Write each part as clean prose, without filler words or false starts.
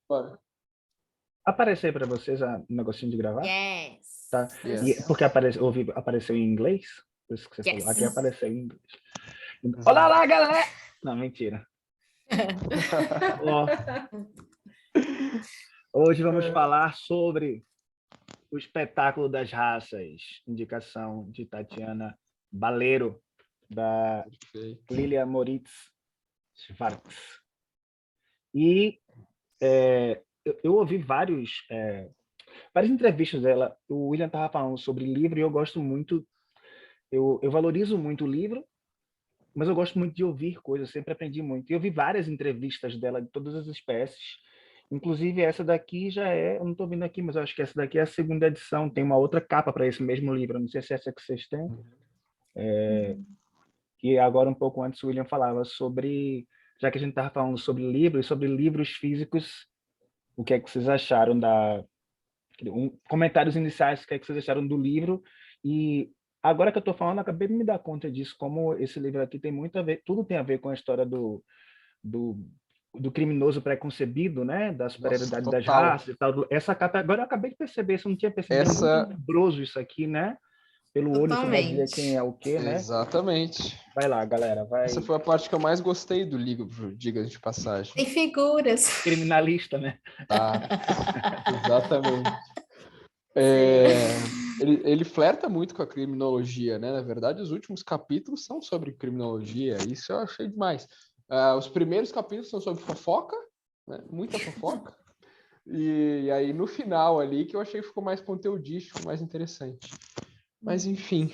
Bora. Apareceu para vocês um negocinho de gravar? Yes. Tá? Yes. Porque apareceu em inglês? Por isso que você falou. Aqui Yes. apareceu em inglês. Olá lá, galera! Não, mentira. Ó, hoje vamos falar sobre o espetáculo das raças. Indicação de Tatiana Baleiro, da Perfeito. Lilia Moritz Schwartz. E eu ouvi várias entrevistas dela. O William estava falando sobre livro e eu gosto muito, eu valorizo muito o livro, mas eu gosto muito de ouvir coisas, sempre aprendi muito. E eu vi várias entrevistas dela de todas as espécies, inclusive essa daqui eu não estou vendo aqui, mas eu acho que essa daqui é a segunda edição, tem uma outra capa para esse mesmo livro, não sei se é essa que vocês têm. Que agora, um pouco antes, o William falava sobre, já que a gente estava falando sobre livros, sobre livros físicos, o que é que vocês acharam comentários iniciais, o que é que vocês acharam do livro. E agora que eu estou falando, acabei de me dar conta disso, como esse livro aqui tem muito a ver, tudo tem a ver com a história do criminoso preconcebido, né? Da superioridade das total. raças e tal. Essa capa, agora eu acabei de perceber, isso eu não tinha percebido, é muito tenebroso isso aqui, né? Pelo olho você vai dizer Totalmente. quem é o quê, né? Exatamente. Vai lá, galera, vai. Essa foi a parte que eu mais gostei do livro, diga de passagem. Tem figuras. Criminalista, né? Tá. Exatamente. Ele flerta muito com a criminologia, né? Na verdade, os últimos capítulos são sobre criminologia. Isso eu achei demais. Os primeiros capítulos são sobre fofoca, né? Muita fofoca. E aí, no final ali, que eu achei que ficou mais conteudístico, mais interessante. Mas, enfim...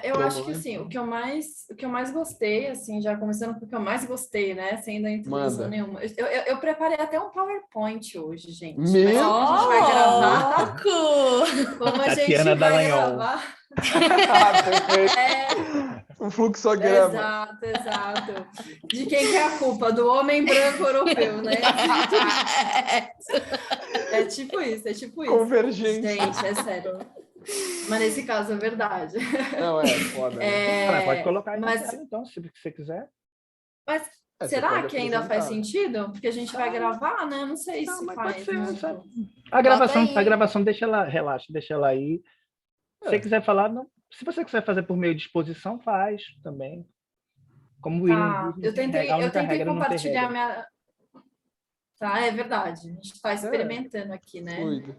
Eu acho que assim, o que eu mais gostei, assim, já começando com o que eu mais gostei, né? Sem dar introdução nenhuma. Eu preparei até um PowerPoint hoje, gente. Mas como a gente vai gravar. Como a gente vai gravar. Um fluxograma. Exato. De quem que é a culpa? Do homem branco europeu, né? É tipo isso. Convergência. Gente, é sério. Mas nesse caso é verdade. Não, foda. Pode colocar aí na tela, então, se você quiser. Mas será que ainda faz sentido? Porque a gente vai gravar, né? Não sei se faz. A gravação deixa ela, relaxa, deixa ela aí. Se você quiser falar, não. Se você quiser fazer por meio de exposição, faz também. Como o William diz, eu tentei compartilhar minha... Tá, é verdade. A gente está experimentando aqui, né? Fluido.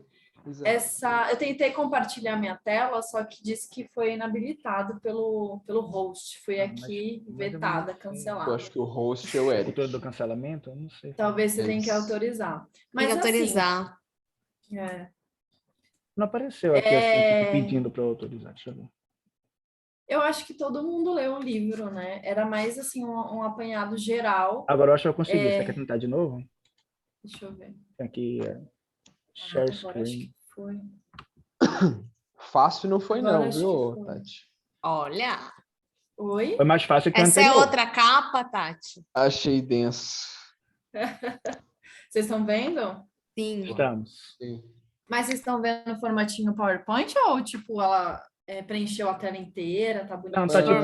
Eu tentei compartilhar minha tela, só que disse que foi inabilitado pelo host. Fui aqui vetada, cancelada. Eu acho que o host é o Eric. O do cancelamento? Eu não sei. Talvez você tenha que autorizar. Mas, tem que autorizar. Assim, não apareceu aqui assim, pedindo para autorizar. Deixa eu ver. Eu acho que todo mundo leu o livro, né? Era mais assim um apanhado geral. Agora eu acho que eu consegui. Você quer tentar de novo? Deixa eu ver. Aqui share screen. Foi. Fácil não foi não, viu, Tati? Olha. Oi? Foi mais fácil que essa anterior. É outra capa, Tati? Achei denso. Vocês estão vendo? Sim. Estamos. Sim. Mas vocês estão vendo no formatinho PowerPoint ou tipo ela preencheu a tela inteira, tá bonito? Não, tá tipo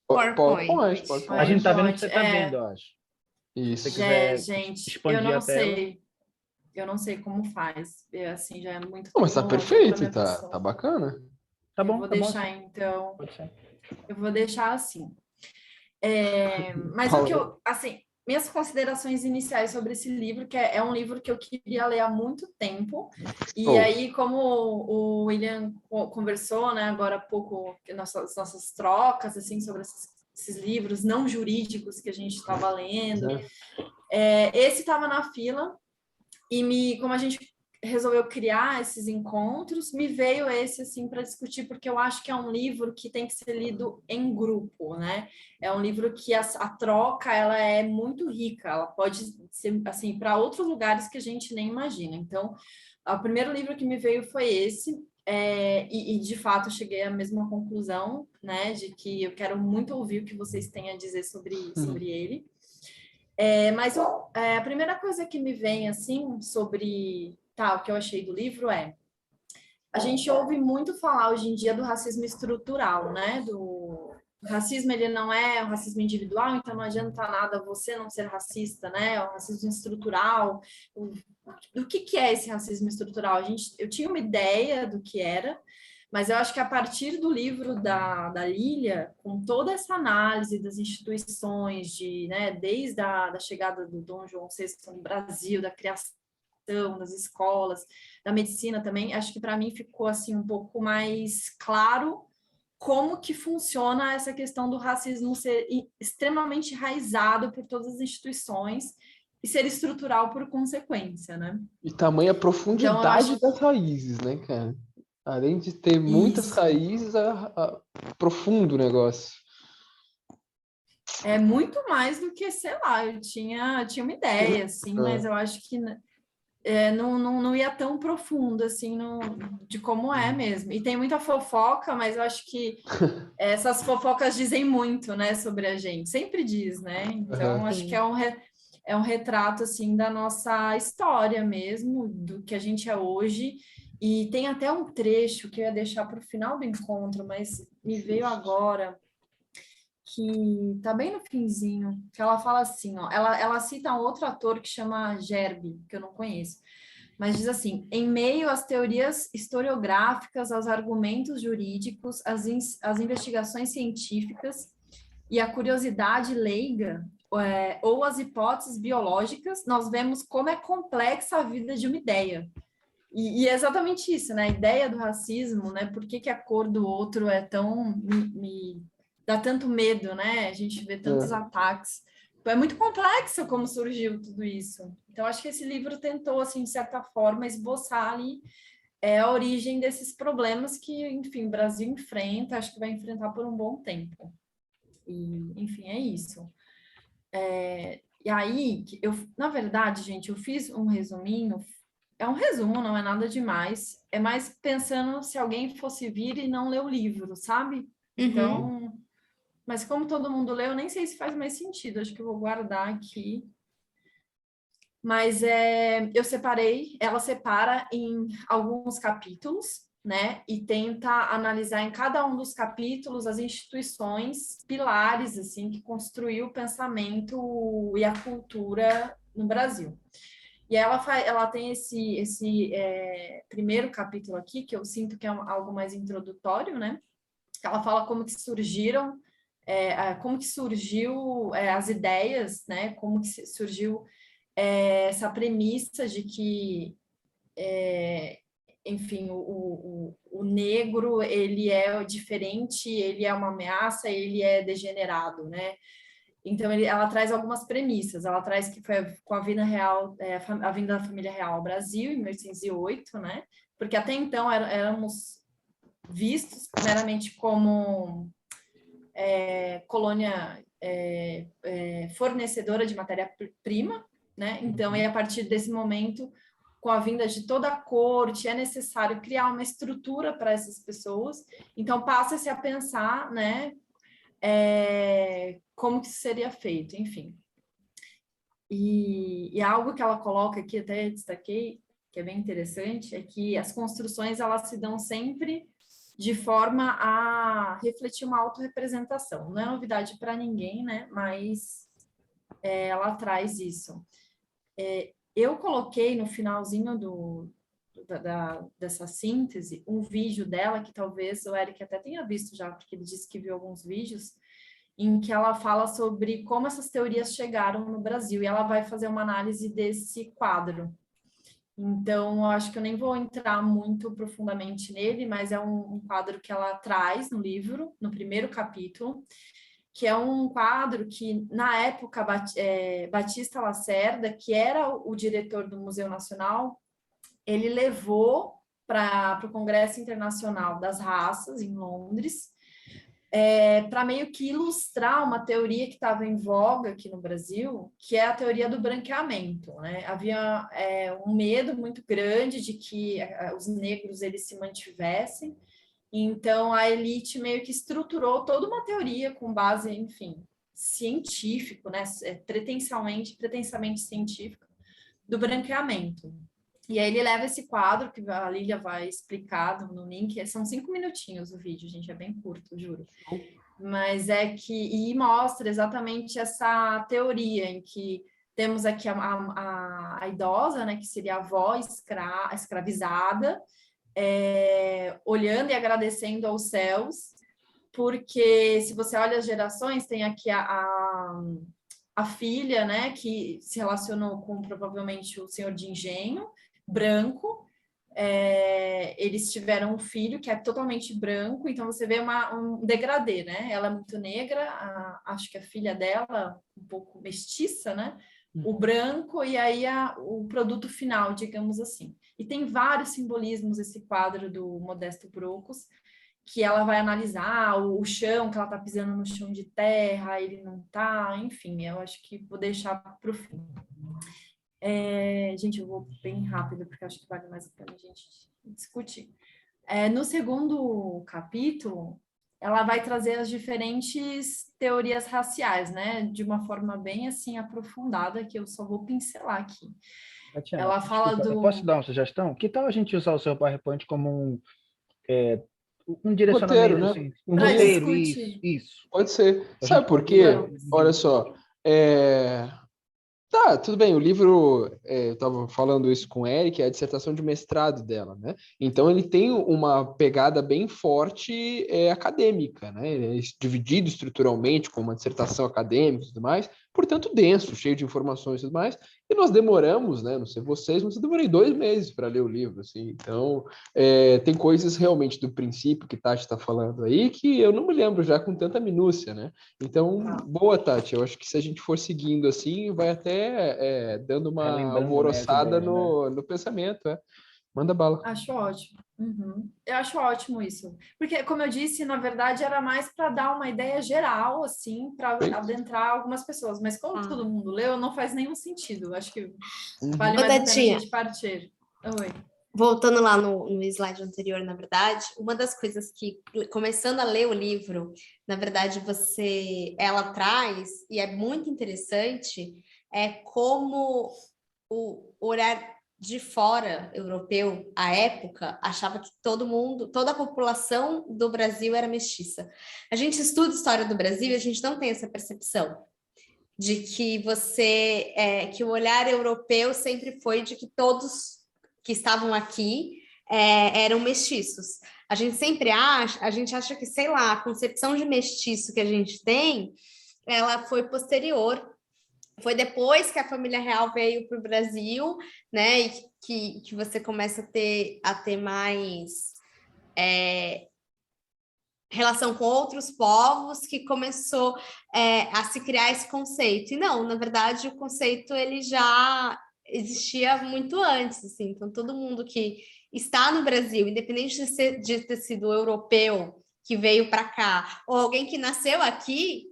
PowerPoint. A gente tá vendo o que você tá vendo, eu acho. Isso. Gente, eu não sei. Eu não sei como faz. Assim, já é muito... Mas tá perfeito, tá bacana. Tá bom, eu vou deixar, então... Pode ser. Eu vou deixar assim. Mas o que eu... Assim, minhas considerações iniciais sobre esse livro, que é um livro que eu queria ler há muito tempo. E aí, como o William conversou, né, agora há pouco, nossas trocas, assim, sobre esses livros não jurídicos que a gente estava lendo. Esse estava na fila. E como a gente resolveu criar esses encontros, me veio esse assim para discutir, porque eu acho que é um livro que tem que ser lido em grupo, né? É um livro que a troca ela é muito rica, ela pode ser assim para outros lugares que a gente nem imagina. Então, o primeiro livro que me veio foi esse. E de fato cheguei à mesma conclusão, né? De que eu quero muito ouvir o que vocês têm a dizer sobre ele. Mas a primeira coisa que me vem, assim, sobre o que eu achei do livro a gente ouve muito falar hoje em dia do racismo estrutural, né? o racismo ele não é um racismo individual, então não adianta nada você não ser racista, né? É um racismo estrutural. Do que é esse racismo estrutural? Eu tinha uma ideia do que era, mas eu acho que a partir do livro da Lília, com toda essa análise das instituições, né, desde a da chegada do Dom João VI no Brasil, da criação das escolas, da medicina também, acho que para mim ficou assim um pouco mais claro como que funciona essa questão do racismo ser extremamente enraizado por todas as instituições e ser estrutural por consequência, né? E tamanha profundidade Então, das raízes, né, cara? Além de ter muitas raízes, profundo o negócio. É muito mais do que, sei lá, eu tinha uma ideia, assim, mas eu acho que não ia tão profundo, assim, de como é mesmo. E tem muita fofoca, mas eu acho que essas fofocas dizem muito, né, sobre a gente. Sempre diz, né? Então, acho que é um retrato, assim, da nossa história mesmo, do que a gente é hoje. E tem até um trecho que eu ia deixar para o final do encontro, mas me veio agora, que tá bem no finzinho, que ela fala assim, ó, ela cita um outro ator que chama Gerbi, que eu não conheço, mas diz assim: em meio às teorias historiográficas, aos argumentos jurídicos, às investigações científicas e a curiosidade leiga, ou as hipóteses biológicas, nós vemos como é complexa a vida de uma ideia. E é exatamente isso, né? A ideia do racismo, né? Por que a cor do outro é tão... me dá tanto medo, né? A gente vê tantos ataques. É muito complexo como surgiu tudo isso. Então, acho que esse livro tentou, assim, de certa forma, esboçar ali a origem desses problemas que, enfim, o Brasil enfrenta, acho que vai enfrentar por um bom tempo. E, enfim, é isso. E aí, na verdade, gente, eu fiz um resuminho. É um resumo, não é nada demais. É mais pensando se alguém fosse vir e não ler o livro, sabe? Então, mas como todo mundo leu, eu nem sei se faz mais sentido. Acho que eu vou guardar aqui. Mas eu separei, ela separa em alguns capítulos, né? E tenta analisar em cada um dos capítulos as instituições pilares, assim, que construiu o pensamento e a cultura no Brasil. E ela tem esse primeiro capítulo aqui, que eu sinto que é algo mais introdutório, né? Ela fala como que surgiram, como que surgiu as ideias, né? Como que surgiu essa premissa de que, enfim, o negro, ele é diferente, ele é uma ameaça, ele é degenerado, né? Então, ela traz algumas premissas. Ela traz que foi com a vinda real, a vinda da família real ao Brasil, em 1808, né? Porque até então éramos vistos meramente como colônia fornecedora de matéria-prima, né? Então, a partir desse momento, com a vinda de toda a corte, é necessário criar uma estrutura para essas pessoas. Então, passa-se a pensar, né? Como que isso seria feito, enfim. E algo que ela coloca aqui, até destaquei, que é bem interessante, é que as construções elas se dão sempre de forma a refletir uma autorrepresentação. Não é novidade para ninguém, né? Mas ela traz isso. Eu coloquei no finalzinho dessa síntese um vídeo dela, que talvez o Eric até tenha visto já, porque ele disse que viu alguns vídeos, em que ela fala sobre como essas teorias chegaram no Brasil, e ela vai fazer uma análise desse quadro. Então, eu acho que eu nem vou entrar muito profundamente nele, mas é um quadro que ela traz no livro, no primeiro capítulo, que é um quadro que, na época, Batista Lacerda, que era o diretor do Museu Nacional, ele levou para o Congresso Internacional das Raças, em Londres, para meio que ilustrar uma teoria que estava em voga aqui no Brasil, que é a teoria do branqueamento, né? Havia um medo muito grande de que os negros eles se mantivessem, então a elite meio que estruturou toda uma teoria com base, enfim, científico, né? Pretensamente científico, do branqueamento. E aí ele leva esse quadro, que a Lília vai explicar no link, são 5 minutinhos o vídeo, gente, é bem curto, juro. mas e mostra exatamente essa teoria em que temos aqui a idosa, né, que seria a avó escravizada, olhando e agradecendo aos céus, porque se você olha as gerações, tem aqui a filha, né, que se relacionou com provavelmente o senhor de engenho, branco. Eles tiveram um filho que é totalmente branco, então você vê um degradê, né? Ela é muito negra, acho que a filha dela um pouco mestiça, né? O branco e aí o produto final, digamos assim. E tem vários simbolismos esse quadro do Modesto Brocos, que ela vai analisar o chão, que ela está pisando no chão de terra, ele não está, enfim, eu acho que vou deixar para o fim. Gente, eu vou bem rápido, porque acho que vale mais a pena a gente discutir. No segundo capítulo, ela vai trazer as diferentes teorias raciais, né? De uma forma bem, assim, aprofundada, que eu só vou pincelar aqui. Tatiana, Ela fala desculpa, do... eu posso dar uma sugestão? Que tal a gente usar o seu PowerPoint como um direcionamento, Roteiro, né? assim? Um Pra roteiro, discutir. isso. Pode ser. A Sabe gente por pode quê? usar. Olha só. Tá, tudo bem. O livro, eu estava falando isso com o Eric, é a dissertação de mestrado dela, né? Então ele tem uma pegada bem forte acadêmica, né? Ele é dividido estruturalmente com uma dissertação acadêmica e tudo mais, portanto denso, cheio de informações e tudo mais. E nós demoramos, né? Não sei vocês, mas eu demorei 2 meses para ler o livro, assim. Então tem coisas realmente do princípio que Tati está falando aí que eu não me lembro já com tanta minúcia, né? Então, boa, Tati. Eu acho que se a gente for seguindo assim, vai até dando uma Relembrando, né, as alvoroçada ideias, né? no pensamento. Manda bala. Acho ótimo. Uhum. Eu acho ótimo isso. Porque, como eu disse, na verdade, era mais para dar uma ideia geral, assim, para adentrar algumas pessoas. Mas como todo mundo leu, não faz nenhum sentido. Acho que vale mais a pena a gente partir. Oi. Voltando lá no slide anterior, na verdade, uma das coisas que, começando a ler o livro, na verdade, ela traz, e é muito interessante, é como o olhar de fora europeu, à época, achava que toda a população do Brasil era mestiça. A gente estuda a história do Brasil e a gente não tem essa percepção de que que o olhar europeu sempre foi de que todos que estavam aqui eram mestiços. A gente acha que, sei lá, a concepção de mestiço que a gente tem, ela foi posterior. Foi depois que a família real veio para o Brasil, né? E que você começa a ter mais relação com outros povos, que começou a se criar esse conceito. E não, na verdade, o conceito ele já existia muito antes, assim. Então, todo mundo que está no Brasil, independente de ter sido europeu que veio para cá, ou alguém que nasceu aqui,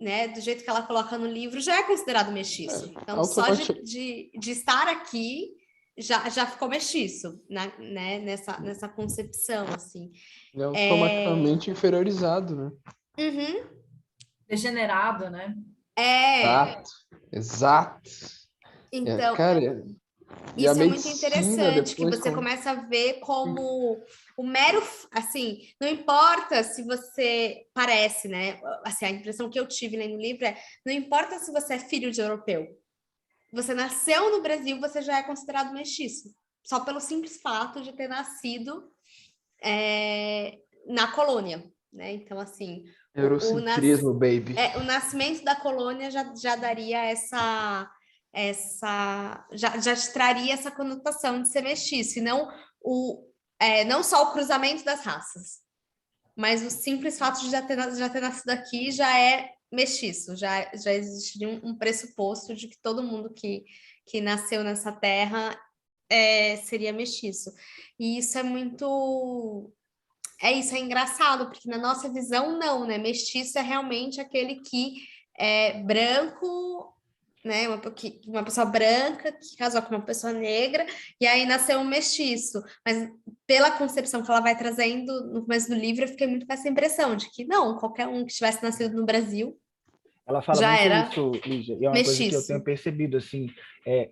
né, do jeito que ela coloca no livro, já é considerado mestiço. Então, só de estar aqui já ficou mestiço, né, nessa concepção, assim. É automaticamente inferiorizado, né? Uhum. Degenerado, né? Exato. Então, cara, isso é muito interessante, que você começa a ver como o mero, assim, não importa se você parece, né? Assim, a impressão que eu tive lendo o livro não importa se você é filho de europeu, você nasceu no Brasil, você já é considerado mestiço, só pelo simples fato de ter nascido na colônia, né? Então, assim, eurocentrismo, baby. O nascimento da colônia já daria já te traria essa conotação de ser mestiço, e não não só o cruzamento das raças, mas o simples fato de já ter nascido aqui já é mestiço, já existiria um pressuposto de que todo mundo que nasceu nessa terra seria mestiço. E isso é muito... isso é engraçado, porque na nossa visão, não, né? Mestiço é realmente aquele que é branco, né? Uma pessoa branca que casou com uma pessoa negra, e aí nasceu um mestiço. Mas pela concepção que ela vai trazendo no começo do livro, eu fiquei muito com essa impressão de que não, qualquer um que tivesse nascido no Brasil ela fala já muito era isso, Lígia, e é uma mestiço. coisa que eu tenho percebido, assim,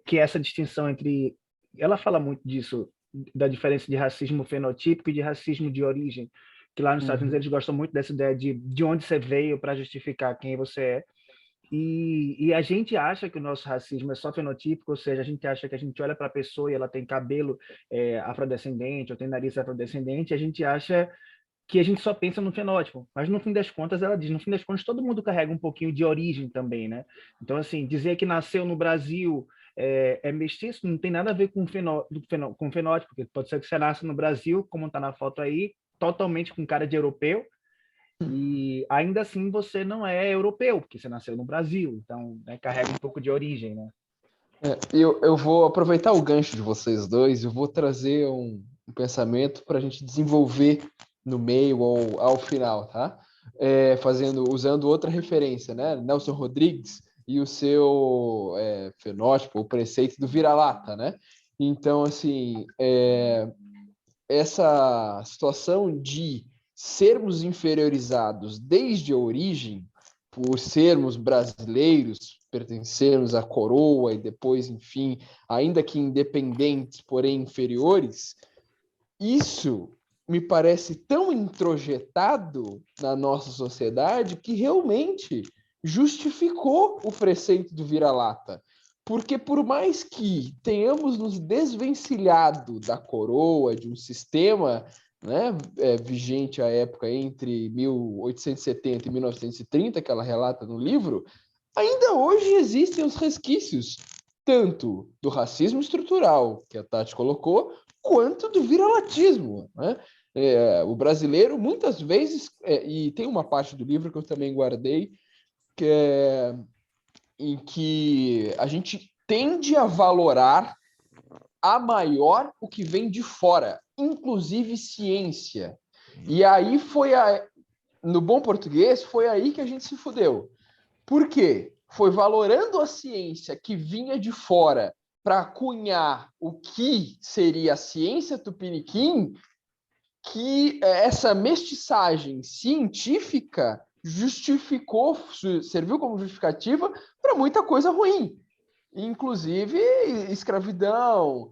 que essa distinção entre... Ela fala muito disso, da diferença de racismo fenotípico e de racismo de origem, que lá nos Estados Unidos eles gostam muito dessa ideia de onde você veio para justificar quem você é. E a gente acha que o nosso racismo é só fenotípico, ou seja, a gente acha que a gente olha para a pessoa e ela tem cabelo afrodescendente ou tem nariz afrodescendente, e a gente acha que a gente só pensa no fenótipo, mas no fim das contas ela diz, no fim das contas todo mundo carrega um pouquinho de origem também, né? Então assim, dizer que nasceu no Brasil é mestiço não tem nada a ver com com fenótipo, porque pode ser que você nasça no Brasil, como está na foto aí, totalmente com cara de europeu, e ainda assim você não é europeu, porque você nasceu no Brasil, então carrega um pouco de origem, né? Eu vou aproveitar o gancho de vocês dois, eu vou trazer um pensamento para a gente desenvolver no meio ou ao final, tá? Usando outra referência, né? Nelson Rodrigues e o seu fenótipo, o preceito do vira-lata, né? Então, assim, essa situação de sermos inferiorizados desde a origem, por sermos brasileiros, pertencermos à coroa e depois, enfim, ainda que independentes, porém inferiores, isso me parece tão introjetado na nossa sociedade que realmente justificou o preceito do vira-lata. Porque por mais que tenhamos nos desvencilhado da coroa, de um sistema, né, vigente à época entre 1870 e 1930, que ela relata no livro, ainda hoje existem os resquícios, tanto do racismo estrutural, que a Tati colocou, quanto do viralatismo, né? O brasileiro, muitas vezes, e tem uma parte do livro que eu também guardei, que é em que a gente tende a valorar a maior o que vem de fora, inclusive ciência. E aí no bom português, foi aí que a gente se fudeu. Por quê? Foi valorando a ciência que vinha de fora para cunhar o que seria a ciência tupiniquim, que essa mestiçagem científica serviu como justificativa para muita coisa ruim, inclusive escravidão,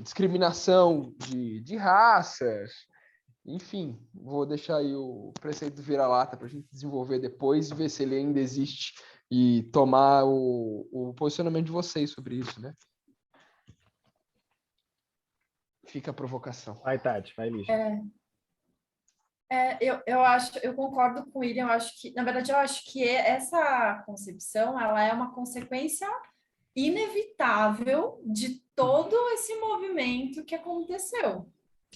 discriminação de raças, enfim. Vou deixar aí o preceito do vira-lata para a gente desenvolver depois e ver se ele ainda existe e tomar o posicionamento de vocês sobre isso, né? Fica a provocação. Vai, Tati, vai, Lígia. Eu concordo com o William, na verdade, eu acho que essa concepção, ela é uma consequência inevitável de todo esse movimento que aconteceu,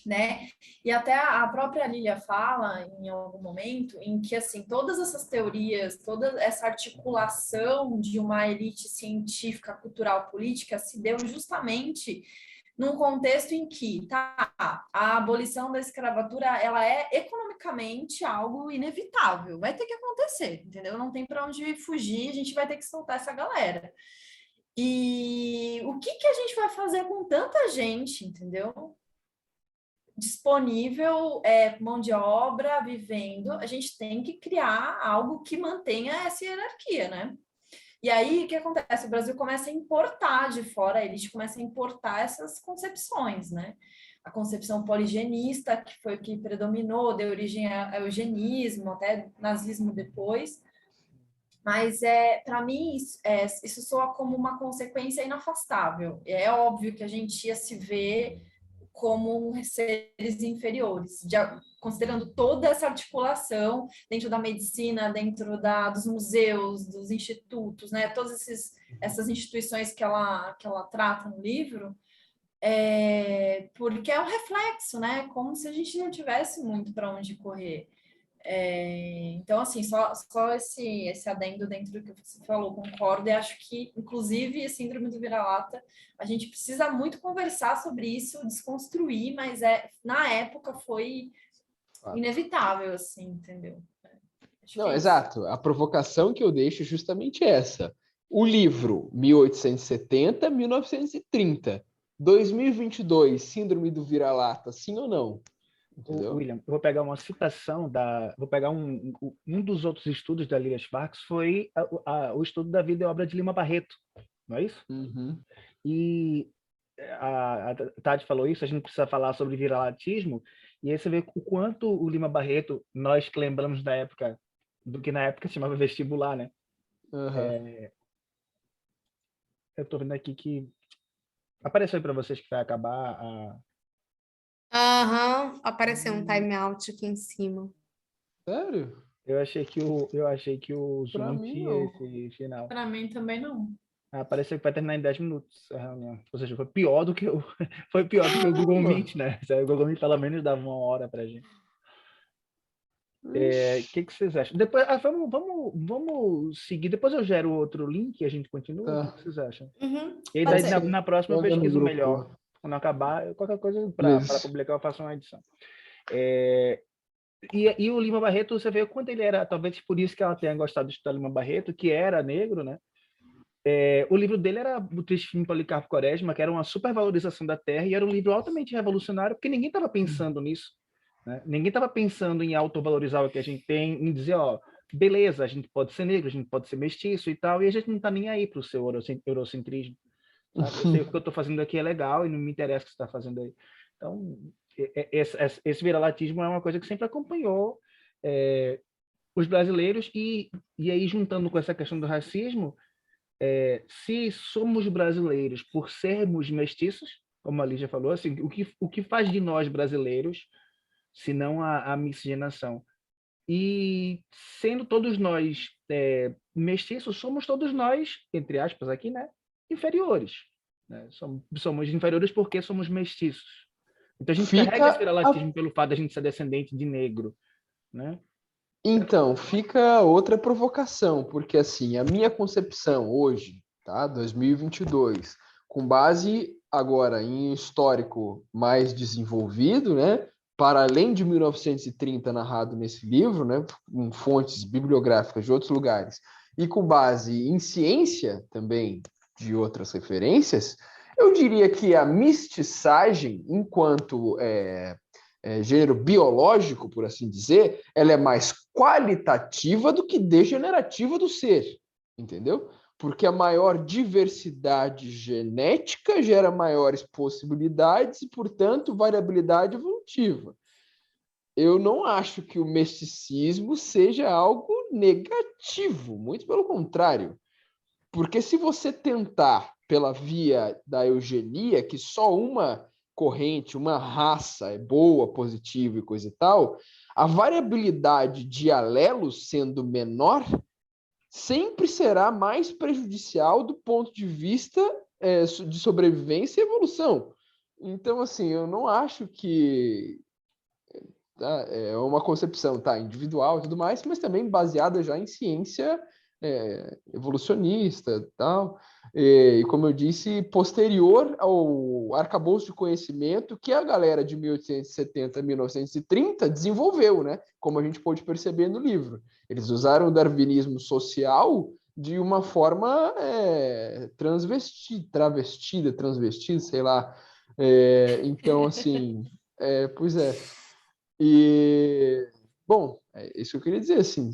né? E até a própria Lília fala em algum momento em que, assim, todas essas teorias, toda essa articulação de uma elite científica, cultural, política se deu justamente num contexto em que a abolição da escravatura ela é economicamente algo inevitável, vai ter que acontecer, entendeu? Não tem para onde fugir, a gente vai ter que soltar essa galera. E o que a gente vai fazer com tanta gente, entendeu? Disponível, mão de obra, vivendo, a gente tem que criar algo que mantenha essa hierarquia, né? E aí, o que acontece? O Brasil começa a importar de fora, a elite começa a importar essas concepções, né? A concepção poligenista, que foi o que predominou, deu origem ao eugenismo, até nazismo depois. Mas, para mim, isso soa como uma consequência inafastável. É óbvio que a gente ia se ver como seres inferiores, considerando toda essa articulação dentro da medicina, dentro dos museus, dos institutos, né? Todas essas instituições que ela trata no livro, porque é um reflexo, né? Como se a gente não tivesse muito para onde correr. Então, assim, só esse adendo dentro do que você falou, concordo, e acho que, inclusive, a síndrome do vira-lata, a gente precisa muito conversar sobre isso, desconstruir, mas na época foi inevitável, assim, entendeu? Não, exato. A provocação que eu deixo é justamente essa. O livro, 1870, 1930. 2022, síndrome do vira-lata, sim ou não? William, eu vou pegar uma citação vou pegar um dos outros estudos da Lilia Sparks, foi o estudo da vida e obra de Lima Barreto, não é isso? Uhum. E a Tati falou isso, a gente precisa falar sobre viralatismo, E aí você vê o quanto o Lima Barreto, nós que lembramos da época, do que na época se chamava vestibular, né? Aham. Eu tô vendo aqui que apareceu aí para vocês que vai acabar a... Aham, apareceu um timeout aqui em cima. Sério? eu achei que o Zoom Pra não mim, tinha não. esse final. Para mim também não. Apareceu que vai terminar em 10 minutos a reunião. Ou seja, foi pior do que o, foi pior do que o Google Caramba! Meet, né? O Google Meet pelo menos dava 1 hora pra gente. O Ixi, que vocês acham? Depois, vamos seguir. Depois eu gero outro link e a gente continua. O que tá. vocês acham? Uhum, E aí, pode daí, Pode na, ser. ser. na próxima, eu Manda no pesquiso melhor. grupo. Quando acabar, qualquer coisa para Beleza. publicar, eu faço uma edição. E o Lima Barreto, você vê o quanto ele era, talvez por isso que ela tenha gostado de estudar Lima Barreto, que era negro, né? O livro dele era O Triste Fim de Policarpo Quaresma, que era uma supervalorização da terra, e era um livro altamente revolucionário, porque ninguém estava pensando nisso. Né? Ninguém estava pensando em autovalorizar o que a gente tem, em dizer, ó, beleza, a gente pode ser negro, a gente pode ser mestiço e tal, e a gente não está nem aí para o seu eurocentrismo. Sabe? Eu sei que o que eu estou fazendo aqui é legal e não me interessa o que você está fazendo aí. Então, esse viralatismo é uma coisa que sempre acompanhou os brasileiros, e aí juntando com essa questão do racismo, se somos brasileiros por sermos mestiços, como a Lígia falou, assim, o que faz de nós brasileiros, se não a miscigenação? E sendo todos nós mestiços, somos todos nós, entre aspas aqui, né, inferiores. Né? Somos inferiores porque somos mestiços. Então a gente carrega esse Fica a viralatismo pelo fato de a gente ser descendente de negro, né? Então, fica outra provocação, porque assim, a minha concepção hoje, tá, 2022, com base agora em histórico mais desenvolvido, né, para além de 1930 narrado nesse livro, né, com fontes bibliográficas de outros lugares, e com base em ciência também de outras referências, eu diria que a mestiçagem, enquanto gênero biológico, por assim dizer, ela é mais qualitativa do que degenerativa do ser, entendeu? Porque a maior diversidade genética gera maiores possibilidades e, portanto, variabilidade evolutiva. Eu não acho que o mesticismo seja algo negativo, muito pelo contrário. Porque se você tentar pela via da eugenia, que só uma corrente, uma raça é boa, positiva e coisa e tal, a variabilidade de alelos sendo menor sempre será mais prejudicial do ponto de vista de sobrevivência e evolução. Então, assim, eu não acho que é uma concepção individual e tudo mais, mas também baseada já em ciência evolucionista tal. E, como eu disse, posterior ao arcabouço de conhecimento que a galera de 1870 a 1930 desenvolveu, né? Como a gente pôde perceber no livro. Eles usaram o darwinismo social de uma forma transvestida, sei lá. Então, assim, pois é. E, bom, é isso que eu queria dizer, assim,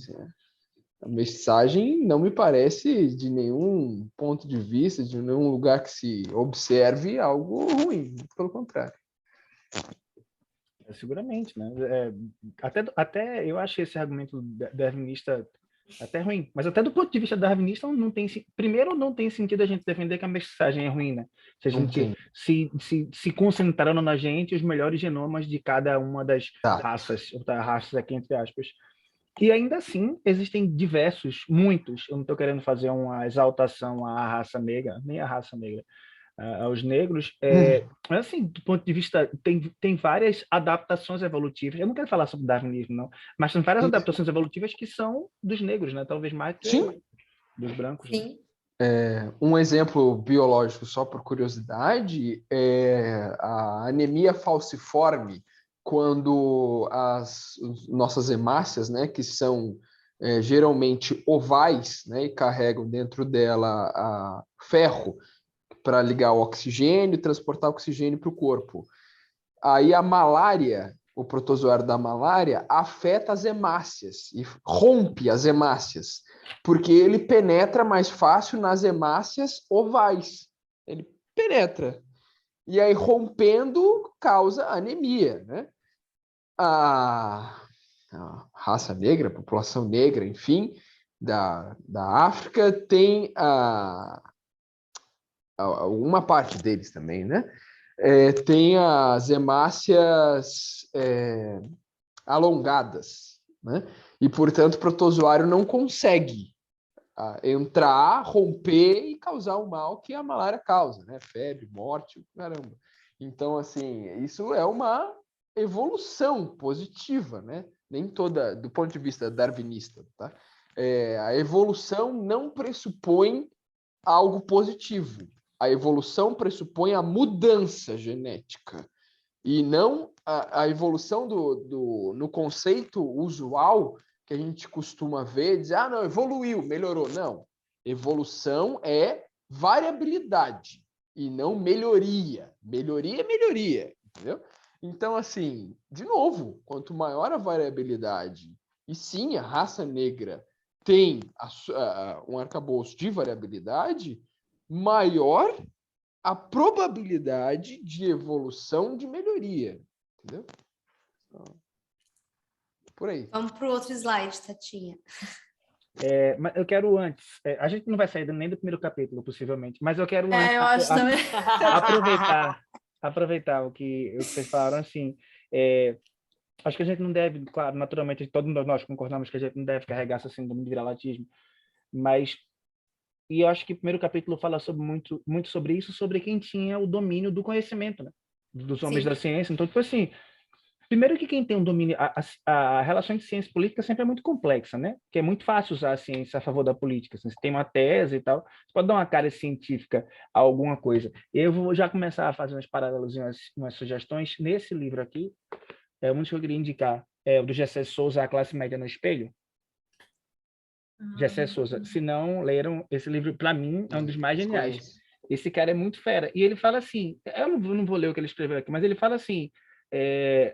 a mensagem não me parece, de nenhum ponto de vista, de nenhum lugar que se observe, algo ruim, muito pelo contrário. Seguramente, né? Até eu achei esse argumento darwinista até ruim, mas até do ponto de vista darwinista não tem, primeiro não tem sentido a gente defender que a mensagem é ruim, né? Se a Não gente tem. se concentraram na gente os melhores genomas de cada uma das Tá. raças aqui entre aspas. E ainda assim, existem muitos, eu não estou querendo fazer uma exaltação à raça negra, nem à raça negra, aos negros, mas assim, do ponto de vista, tem várias adaptações evolutivas, eu não quero falar sobre darwinismo, não, mas tem várias adaptações evolutivas que são dos negros, né? Talvez mais que Sim. dos brancos. Sim. Né? Um exemplo biológico, só por curiosidade, é a anemia falciforme, quando as nossas hemácias, né, que são geralmente ovais, né, e carregam dentro dela ferro para ligar o oxigênio e transportar oxigênio para o corpo. Aí a malária, o protozoário da malária, afeta as hemácias e rompe as hemácias, porque ele penetra mais fácil nas hemácias ovais. Ele penetra. E aí, rompendo, causa anemia, né? a raça negra, a população negra, enfim, da África, tem uma parte deles também, né? Tem as hemácias alongadas, né? E, portanto, o protozoário não consegue entrar, romper e causar o mal que a malária causa, né? Febre, morte, caramba. Então, assim, isso é uma evolução positiva, né? Nem toda, do ponto de vista darwinista, tá? A evolução não pressupõe algo positivo. A evolução pressupõe a mudança genética e não a evolução no conceito usual que a gente costuma ver, dizer, não, evoluiu, melhorou. Não, evolução é variabilidade e não melhoria. Melhoria é melhoria, entendeu? Então, assim, de novo, quanto maior a variabilidade, e sim, a raça negra tem um arcabouço de variabilidade, maior a probabilidade de evolução de melhoria, entendeu? Então, por aí. Vamos para o outro slide, Tatinha. Mas eu quero antes, a gente não vai sair nem do primeiro capítulo, possivelmente, mas eu quero antes eu acho também. aproveitar o que vocês falaram, assim, acho que a gente não deve, claro, naturalmente, todos nós concordamos que a gente não deve carregar essa síndrome de vira-latismo, mas eu acho que o primeiro capítulo fala muito sobre isso, sobre quem tinha o domínio do conhecimento, né? Dos homens da ciência. Então, tipo assim, primeiro que quem tem um domínio, a relação de ciência e política sempre é muito complexa, né? Porque é muito fácil usar a ciência a favor da política. Assim, você tem uma tese e tal, você pode dar uma cara científica a alguma coisa. Eu vou já começar a fazer umas paralelos, umas sugestões. Nesse livro aqui, um dos que eu queria indicar é o do Gessé Souza, A Classe Média no Espelho. Gessé Souza. Se não leram, esse livro, para mim, é um dos mais geniais. Esse cara é muito fera. E ele fala assim, eu não vou ler o que ele escreveu aqui, mas ele fala assim,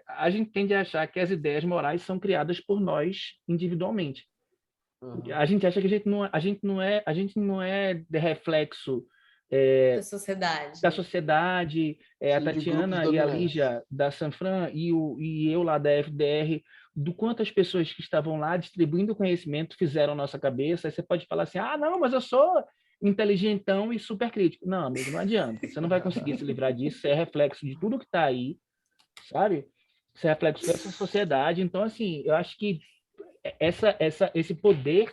a gente tende a achar que as ideias morais são criadas por nós individualmente. Uhum. A gente acha que a gente não é de reflexo da sociedade, a Tatiana e a Lígia da Sanfran e eu lá da FDR, do quanto as pessoas que estavam lá distribuindo conhecimento fizeram nossa cabeça. Aí você pode falar assim, não, mas eu sou inteligentão e super crítico. Não, amigo, não adianta. Você não vai conseguir se livrar disso. Você é reflexo de tudo que está aí, sabe? Você é reflexo dessa sociedade. Então, assim, eu acho que esse poder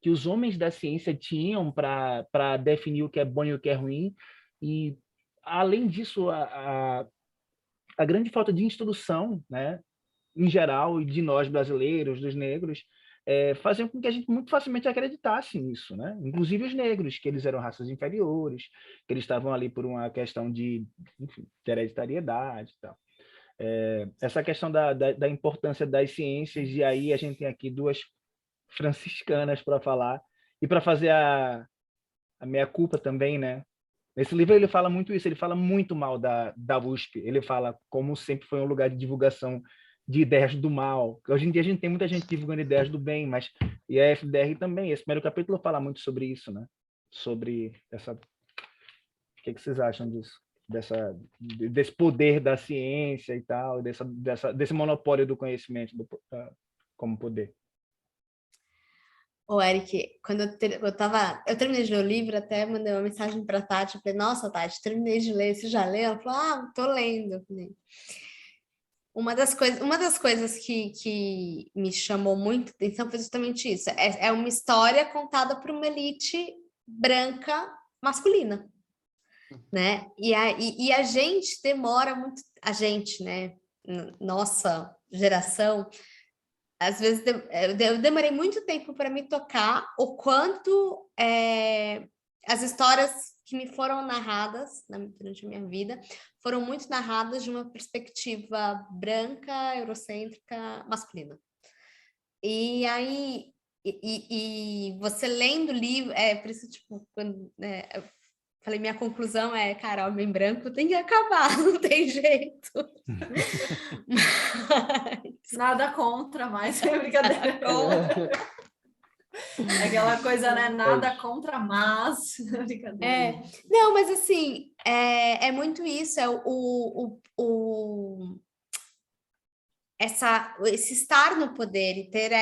que os homens da ciência tinham para definir o que é bom e o que é ruim, e, além disso, a grande falta de instrução, né, em geral, e de nós brasileiros, dos negros, faziam com que a gente muito facilmente acreditasse nisso, né? Inclusive os negros, que eles eram raças inferiores, que eles estavam ali por uma questão de hereditariedade e tal. Essa questão da importância das ciências, e aí a gente tem aqui duas franciscanas para falar, e para fazer a meia-culpa também, né? Nesse livro ele fala muito isso, ele fala muito mal da USP, ele fala como sempre foi um lugar de divulgação de ideias do mal. Hoje em dia a gente tem muita gente divulgando ideias do bem, mas e a FDR também. Esse primeiro capítulo fala muito sobre isso, né? Sobre essa... O que vocês acham disso? Desse poder da ciência e tal, desse monopólio do conhecimento como poder. Ô, Eric, quando eu terminei de ler o livro, até mandei uma mensagem para a Tati, falei, nossa, Tati, terminei de ler, você já leu? Ela falou, tô lendo. Uma das coisas que me chamou muito atenção foi justamente isso, é uma história contada por uma elite branca masculina, né? E a gente demora muito, né? Nossa geração, às vezes eu demorei muito tempo para me tocar o quanto as histórias que me foram narradas durante a minha vida foram muito narradas de uma perspectiva branca, eurocêntrica, masculina. E aí, você lendo o livro, por isso, tipo, quando, eu falei, minha conclusão é, cara, homem branco tem que acabar, não tem jeito. Nada contra, mas é brincadeira. Aquela coisa, né? Nada contra, mas... Brincadeira. Não, mas assim, é muito isso, esse estar no poder e ter